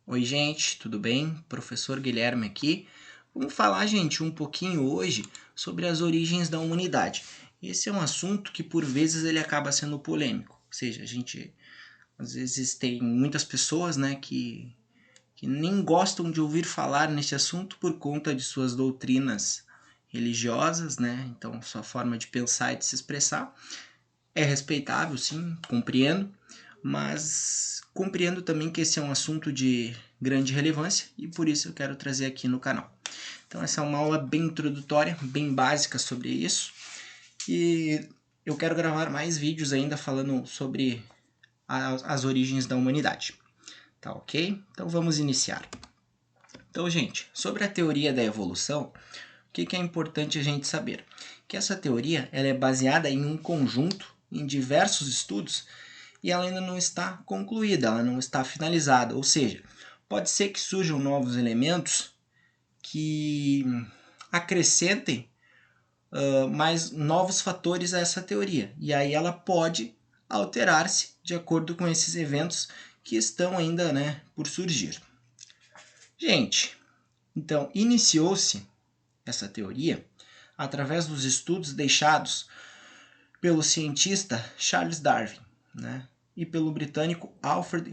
Oi, gente, tudo bem? Professor Guilherme aqui. Vamos falar, gente, um pouquinho hoje sobre as origens da humanidade. Esse é um assunto que por vezes ele acaba sendo polêmico. Ou seja, a gente às vezes tem muitas pessoas, né, que nem gostam de ouvir falar nesse assunto por conta de suas doutrinas religiosas, né? Então, sua forma de pensar e de se expressar é respeitável, sim, compreendo, mas compreendo também que esse é um assunto de grande relevância e por isso eu quero trazer aqui no canal. Então essa é uma aula bem introdutória, bem básica sobre isso e eu quero gravar mais vídeos ainda falando sobre as origens da humanidade. Tá ok? Então vamos iniciar. Então, gente, sobre a teoria da evolução, o que é importante a gente saber? Que essa teoria ela é baseada em um conjunto, em diversos estudos, e ela ainda não está concluída, ela não está finalizada. Ou seja, pode ser que surjam novos elementos que acrescentem mais novos fatores a essa teoria. E aí ela pode alterar-se de acordo com esses eventos que estão ainda, né, por surgir. Gente, então iniciou-se essa teoria através dos estudos deixados pelo cientista Charles Darwin, né, e pelo britânico Alfred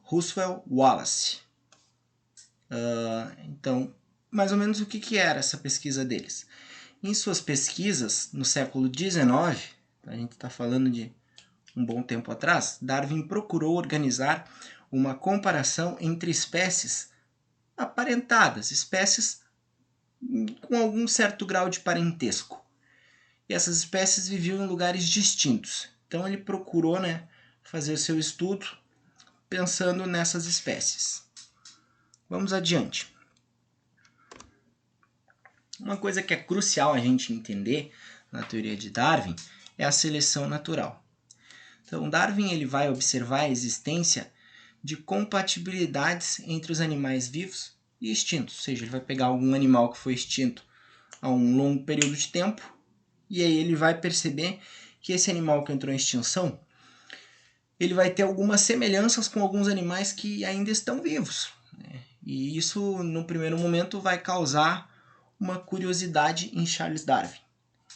Russel Wallace. Então, mais ou menos o que era essa pesquisa deles? Em suas pesquisas, no século XIX, a gente está falando de um bom tempo atrás, Darwin procurou organizar uma comparação entre espécies aparentadas, espécies com algum certo grau de parentesco. E essas espécies viviam em lugares distintos. Então ele procurou, né, fazer o seu estudo pensando nessas espécies. Vamos adiante. Uma coisa que é crucial a gente entender na teoria de Darwin é a seleção natural. Então, Darwin ele vai observar a existência de compatibilidades entre os animais vivos e extintos. Ou seja, ele vai pegar algum animal que foi extinto há um longo período de tempo e aí ele vai perceber que esse animal que entrou em extinção ele vai ter algumas semelhanças com alguns animais que ainda estão vivos. Né? E isso, no primeiro momento, vai causar uma curiosidade em Charles Darwin.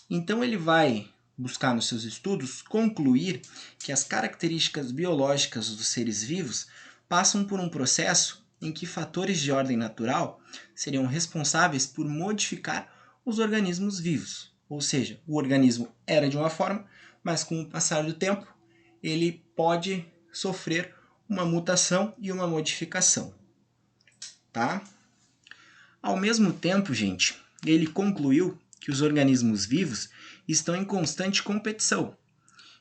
Então ele vai buscar nos seus estudos concluir que as características biológicas dos seres vivos passam por um processo em que fatores de ordem natural seriam responsáveis por modificar os organismos vivos. Ou seja, o organismo era de uma forma, mas com o passar do tempo ele pode sofrer uma mutação e uma modificação. Tá? Ao mesmo tempo, gente, ele concluiu que os organismos vivos estão em constante competição.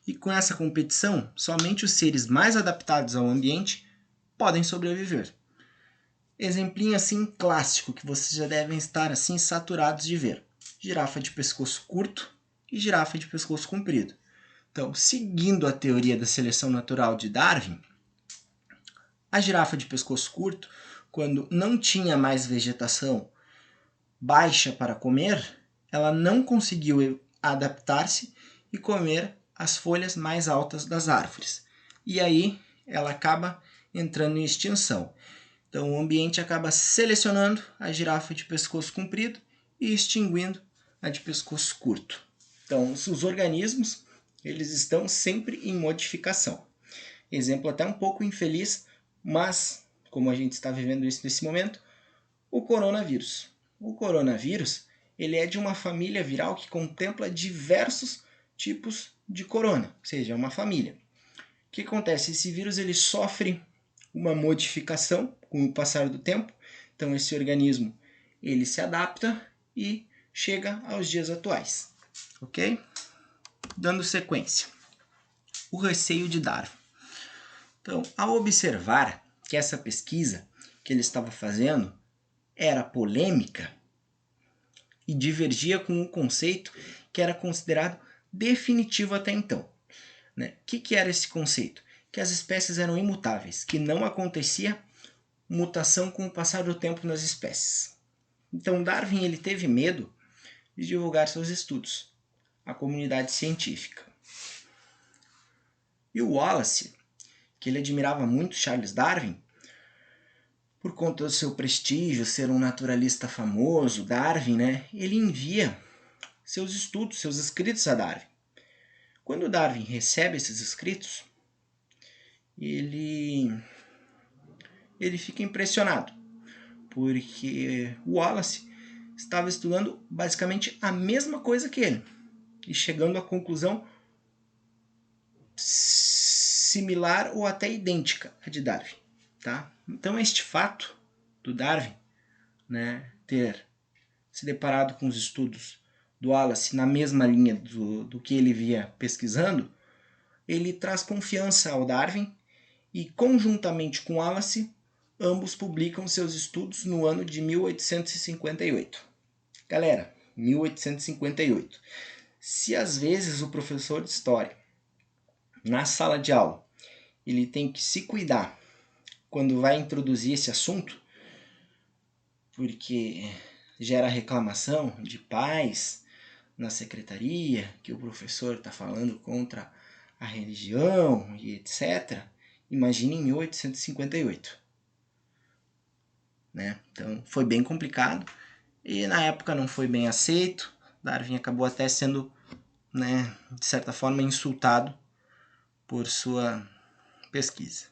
E com essa competição, somente os seres mais adaptados ao ambiente podem sobreviver. Exemplinho assim clássico que vocês já devem estar assim saturados de ver. Girafa de pescoço curto e girafa de pescoço comprido. Então, seguindo a teoria da seleção natural de Darwin, a girafa de pescoço curto, quando não tinha mais vegetação baixa para comer, ela não conseguiu adaptar-se e comer as folhas mais altas das árvores. E aí ela acaba entrando em extinção. Então o ambiente acaba selecionando a girafa de pescoço comprido e extinguindo a de pescoço curto. Então os organismos eles estão sempre em modificação. Exemplo até um pouco infeliz, mas como a gente está vivendo isso nesse momento, o coronavírus. O coronavírus ele é de uma família viral que contempla diversos tipos de corona, ou seja, é uma família. O que acontece? Esse vírus ele sofre uma modificação com o passar do tempo, então esse organismo ele se adapta e chega aos dias atuais, ok? Dando sequência, o receio de Darwin. Então, ao observar que essa pesquisa que ele estava fazendo era polêmica e divergia com um conceito que era considerado definitivo até então. Né? O que era esse conceito? Que as espécies eram imutáveis, que não acontecia mutação com o passar do tempo nas espécies. Então Darwin ele teve medo de divulgar seus estudos à comunidade científica. E o Wallace, que ele admirava muito Charles Darwin, por conta do seu prestígio, ser um naturalista famoso, Darwin, né, ele envia seus estudos, seus escritos a Darwin. Quando Darwin recebe esses escritos, ele fica impressionado, porque o Wallace estava estudando basicamente a mesma coisa que ele, e chegando à conclusão similar ou até idêntica à de Darwin. Tá? Então este fato do Darwin, né, ter se deparado com os estudos do Wallace na mesma linha do que ele via pesquisando, ele traz confiança ao Darwin e, conjuntamente com Wallace, ambos publicam seus estudos no ano de 1858. Galera, 1858. Se às vezes o professor de história, na sala de aula, ele tem que se cuidar quando vai introduzir esse assunto, porque gera reclamação de pais na secretaria, que o professor está falando contra a religião e etc. Imagine em 1858. Né? Então foi bem complicado e na época não foi bem aceito. Darwin acabou até sendo, né, de certa forma, insultado por sua pesquisa.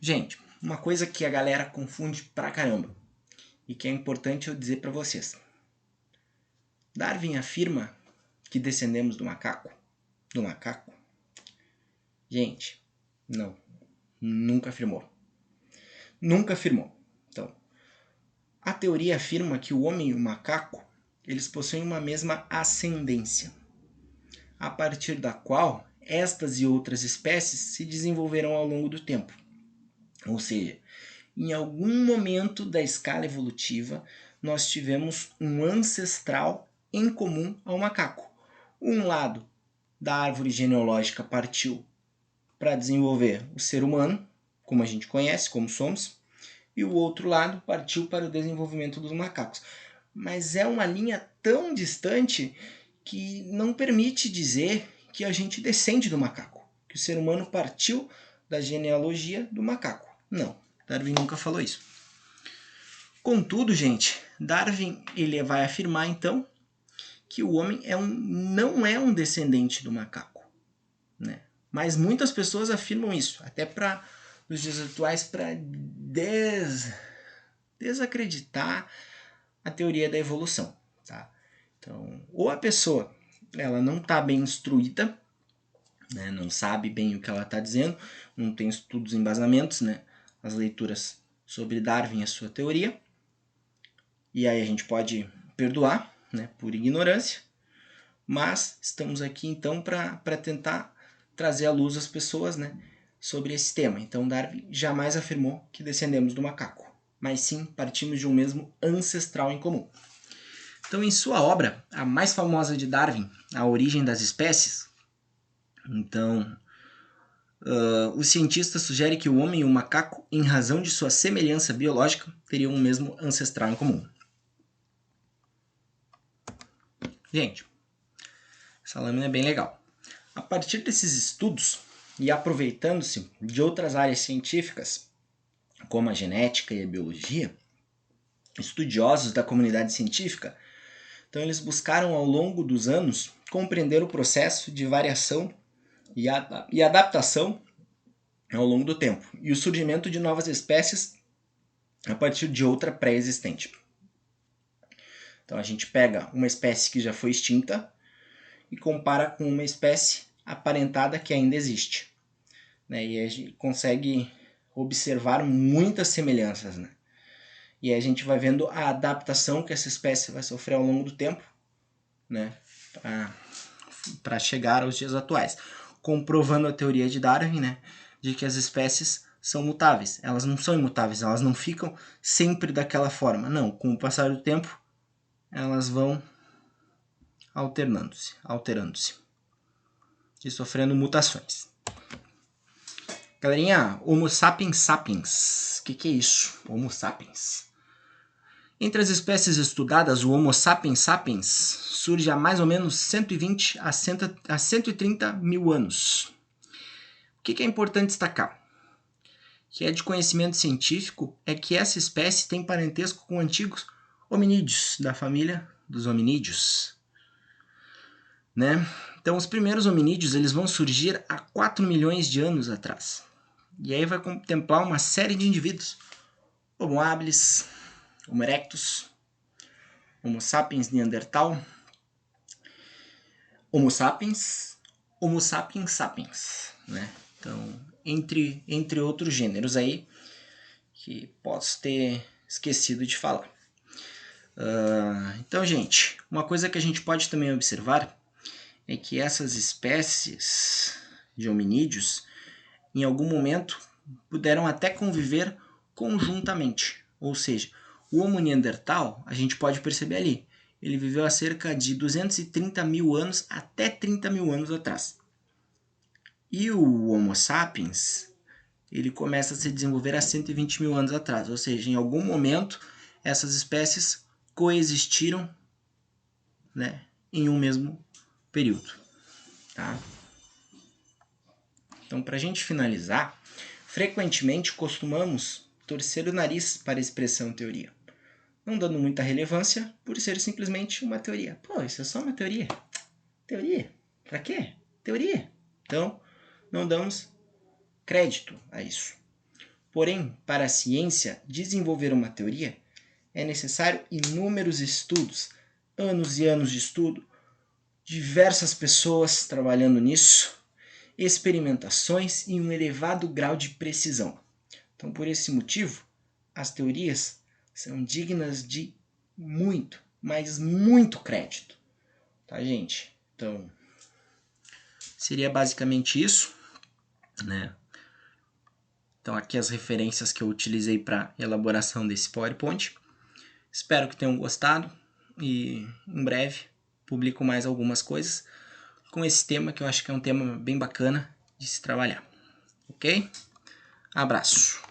Gente, uma coisa que a galera confunde pra caramba e que é importante eu dizer para vocês. Darwin afirma que descendemos do macaco? Do macaco? Gente, não. Nunca afirmou. Nunca afirmou. Então, a teoria afirma que o homem e o macaco, eles possuem uma mesma ascendência, a partir da qual estas e outras espécies se desenvolverão ao longo do tempo. Ou seja, em algum momento da escala evolutiva, nós tivemos um ancestral em comum ao macaco. Um lado da árvore genealógica partiu para desenvolver o ser humano, como a gente conhece, como somos, e o outro lado partiu para o desenvolvimento dos macacos. Mas é uma linha tão distante que não permite dizer que a gente descende do macaco, que o ser humano partiu da genealogia do macaco. Não, Darwin nunca falou isso. Contudo, gente, Darwin ele vai afirmar então que o homem não é um descendente do macaco, né? Mas muitas pessoas afirmam isso, até nos dias atuais, para desacreditar a teoria da evolução. Tá? Então, ou a pessoa ela não está bem instruída, né? Não sabe bem o que ela está dizendo, não tem estudos e embasamentos, né? As leituras sobre Darwin e a sua teoria, e aí a gente pode perdoar, né, por ignorância, mas estamos aqui então para tentar trazer à luz as pessoas, né, sobre esse tema. Então Darwin jamais afirmou que descendemos do macaco, mas sim partimos de um mesmo ancestral em comum. Então, em sua obra, a mais famosa de Darwin, A Origem das Espécies, então o cientista sugere que o homem e o macaco, em razão de sua semelhança biológica, teriam um mesmo ancestral em comum. Gente, essa lâmina é bem legal. A partir desses estudos e aproveitando-se de outras áreas científicas, como a genética e a biologia, estudiosos da comunidade científica, então eles buscaram ao longo dos anos compreender o processo de variação e adaptação ao longo do tempo e o surgimento de novas espécies a partir de outra pré-existente. Então a gente pega uma espécie que já foi extinta e compara com uma espécie aparentada que ainda existe, né? E a gente consegue observar muitas semelhanças, né? E a gente vai vendo a adaptação que essa espécie vai sofrer ao longo do tempo, né? Para chegar aos dias atuais, comprovando a teoria de Darwin, né? De que as espécies são mutáveis. Elas não são imutáveis, elas não ficam sempre daquela forma. Não, com o passar do tempo, elas vão alterando-se e sofrendo mutações. Galerinha, Homo sapiens sapiens. O que é isso? Homo sapiens. Entre as espécies estudadas, o Homo sapiens sapiens surge há mais ou menos 120 a 130 mil anos. O que é importante destacar? que é de conhecimento científico é que essa espécie tem parentesco com antigos hominídeos, da família dos hominídeos, né? Então, os primeiros hominídeos eles vão surgir há 4 milhões de anos atrás. E aí vai contemplar uma série de indivíduos. Homo habilis, Homo erectus, Homo sapiens neandertal, Homo sapiens sapiens, né? Então, entre outros gêneros aí, que posso ter esquecido de falar. Então, gente, uma coisa que a gente pode também observar é que essas espécies de hominídeos, em algum momento, puderam até conviver conjuntamente. Ou seja, o Homo neandertal, a gente pode perceber ali, ele viveu há cerca de 230 mil anos até 30 mil anos atrás. E o Homo sapiens, ele começa a se desenvolver há 120 mil anos atrás. Ou seja, em algum momento, essas espécies coexistiram, né, em um mesmo período. Tá? Então, para a gente finalizar, frequentemente costumamos torcer o nariz para a expressão teoria, não dando muita relevância por ser simplesmente uma teoria. Pô, isso é só uma teoria. Teoria? Para quê? Teoria. Então, não damos crédito a isso. Porém, para a ciência desenvolver uma teoria, é necessário inúmeros estudos, anos e anos de estudo, diversas pessoas trabalhando nisso, experimentações e um elevado grau de precisão. Então, por esse motivo, as teorias são dignas de muito, mas muito crédito. Tá, gente? Então, seria basicamente isso, né? Então, aqui as referências que eu utilizei para elaboração desse PowerPoint. Espero que tenham gostado e em breve publico mais algumas coisas com esse tema que eu acho que é um tema bem bacana de se trabalhar. Ok? Abraço!